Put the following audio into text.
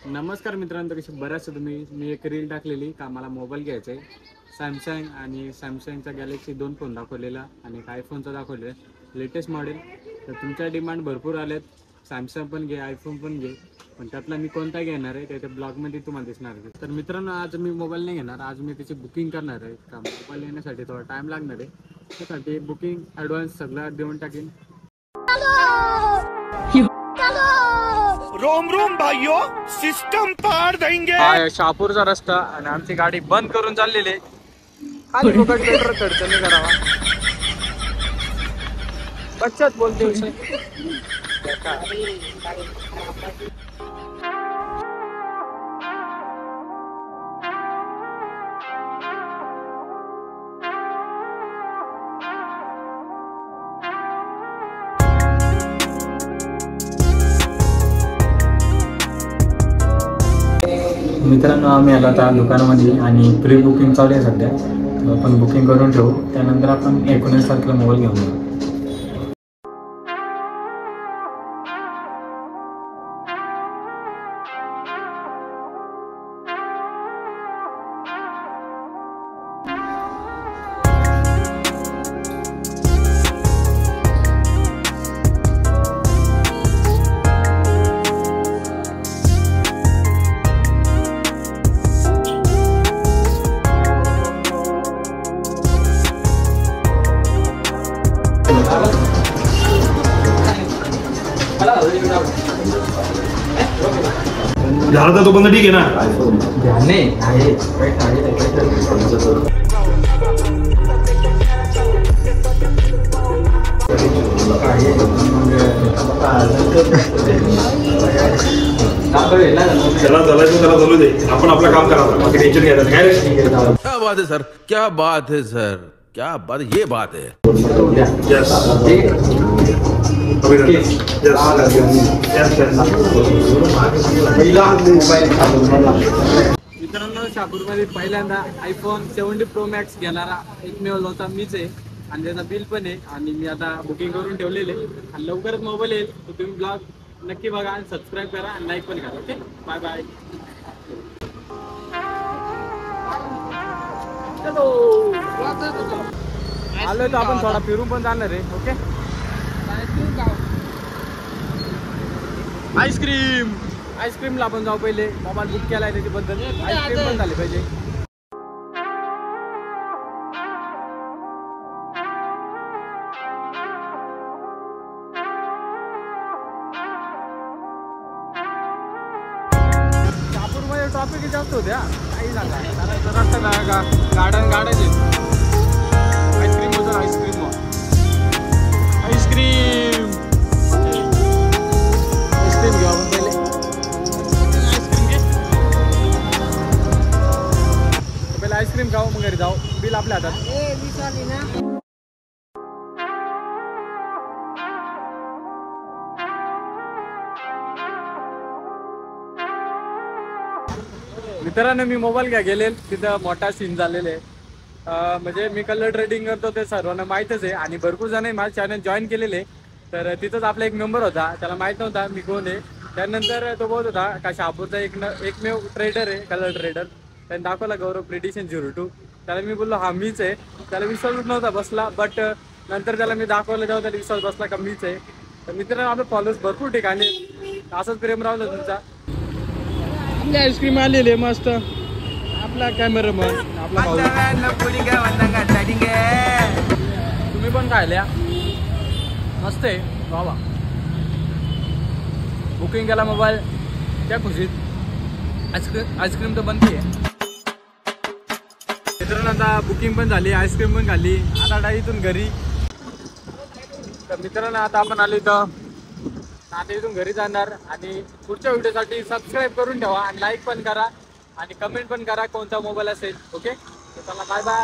नमस्कार मित्रांनो, कशी बऱ्याच मी एक रील टाकलेली का मला मोबाईल घ्यायचा आहे. सॅमसंग आणि सॅमसंगचा गॅलेक्सी 2 फोन दाखवलेला आणि एक आयफोनचा दाखवलेला लेटेस्ट मॉडेल. तर तुमच्या डिमांड भरपूर आलेत. सॅमसंग पण घे, आयफोन पण घे, पण त्यातला मी कोणता घेणार आहे त्याच्या ब्लॉगमध्ये तुम्हाला दिसणार आहे. तर मित्रांनो, आज मी मोबाईल नाही घेणार, आज मी त्याची बुकिंग करणार आहे. का मोबाईल येण्यासाठी थोडा टाईम लागणार आहे, त्यासाठी बुकिंग ॲडव्हान्स सगळं देऊन टाकेन. रोम रोम भाइयों, सिस्टम पार देंगे। हा शहापूरचा रस्ता आणि आमची गाडी बंद करून चाललेली आहे. खाली फुकट पेट्रोल खर्च नाही करावा. बचत बोलते उसे. मित्रांनो, आम्ही आलो आता दुकानामध्ये आणि प्री बुकिंग चालू आहे सध्या. आपण बुकिंग करून ठेवू, त्यानंतर आपण 19 तारखेला मोबाईल घेऊन जाऊ. झाला तर तो बंद ठीक आहे ना. त्याला चालायचं, त्याला चालू दे. आपण आपलं काम करावं, बाकी टेन्शन घ्यायचं काय रे. क्या बात है सर, क्या बात है सर, क्या बात, ये बात है. मित्रांनो, शहापूरमध्ये पहिल्यांदा आयफोन 70 प्रो मॅक्स घेणारा एकमेव होता मीच आहे आणि त्याचा बिल पण आहे. आणि मी आता बुकिंग करून ठेवलेले आणि लवकरच मोबाईल येईल. तर तुम्ही ब्लॉग नक्की बघा आणि सबस्क्राईब करा आणि लाईक पण करा. Okay, bye bye. आलो तर आपण थोडा फिरून पण जाणार आहे. ओके, आईस्क्रीमला आपण जाऊ. पहिले मोबाईल बुक केलाय त्याच्याबद्दल आईस्क्रीम पण झाली पाहिजे. शहापूरमध्ये ट्रॉफिक जास्त होत्या, काही सांगा. रस्ता गार्डन आहे. आईस्क्रीम होतं, आईस्क्रीम घेऊ आपण पहिले. आईस्क्रीम खाऊ, मग घरी जाऊ. बिल आपल्या हातात. मित्रांनो, मी मोबाईल घ्या गेले, तिथं मोठा सीन झालेला आहे. म्हणजे मी कलर ट्रेडिंग करतो ते सर्वांना माहीतच आहे आणि भरपूर जण माझं चॅनल जॉईन केलेले. तर तिथंच आपला एक मेंबर होता, त्याला माहीत नव्हता मी कोण आहे. त्यानंतर तो बोलत होता का शहापूरचा एकमेव ट्रेडर आहे, कलर ट्रेडर. त्याने दाखवला गौरव प्रिडिशन 02. त्याला मी बोललो हा मीच आहे. त्याला विश्वास नव्हता बसला, बट नंतर त्याला मी दाखवलं तेव्हा त्याला विश्वास बसला का मीच आहे. तर मित्रांनो, आपले फॉलोअर्स भरपूर ठिकाणी असंच प्रेम राहिलं तुमचा. आपली आईस्क्रीम आलेली आहे मस्त. आपला कॅमेरामन आपला भाऊ. तुम्ही पण खायल्या, मस्त आहे बाबा. बुकिंग केला मोबाईल त्या खुशीत. आईस्क्रीम तर बनते आहे. मित्रांनो, आता बुकिंग पण झाली, आईस्क्रीम पण खाल्ली. आता इथून घरी. तर मित्रांनो, आता आपण आलो इथं. आता इथून घरी जाणार आणि पुढच्या व्हिडिओसाठी सबस्क्राईब करून ठेवा आणि लाईक पण करा आणि कमेंट पण करा कोणता मोबाईल असेल. ओके, चला बाय बाय.